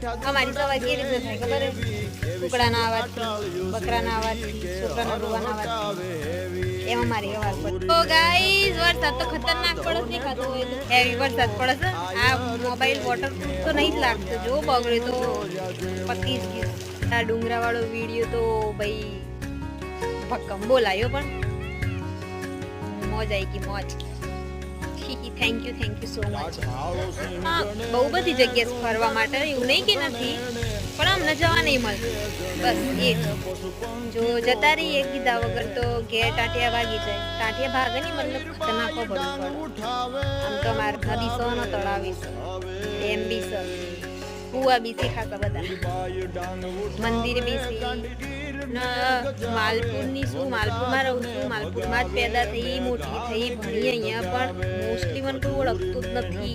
અમારી સવાય કેવી રીતે થાય ખબર હે? કુકડાના અવાજથી, બકરાના અવાજથી, છોકરાના રોવાના અવાજથી એમ અમારી અવાજ પડે. તો ગાઈઝ વરસાદ તો ખતરનાક પડે નહીં ખાતો હોય તો હેવી વરસાદ પડે છે. આ મોબાઈલ વોટરપ્રૂફ તો નહીં જ લાગતો, જો બગડે તો પતી જ ગયું. આ ડુંગરાવાળો વિડીયો તો ભાઈ ભક્કમ બોલાયો, પણ મોજ આવી ગઈ મોજ. Thank you so much. હા, બહુ બધી જગ્યા ફરવા માટે, એવું નહીં કે નથી, પણ અમને જવા નહીં મળતું. બસ એ જ. જો જતા રહીએ કીધા વગર તો ઘેર ટાંટિયા ભાગી જાય. ટાંટિયા ભાગે નહીં, મતલબ ખતરનાક પડવું પડે. આમ તો અમારે નદી સો નો તળાવી છે, ડેમ બી છે, કુવા બી છે ખાસા બધા, મંદિર બી છે. માલપુરની શું, માલપુરમાં રહું છું, માલપુરમાં જ પેદા થઈ, મોટી થઈ, ભણી અહીંયા, પણ મોસ્ટલી મને કોઈ ઓળખતું જ નથી.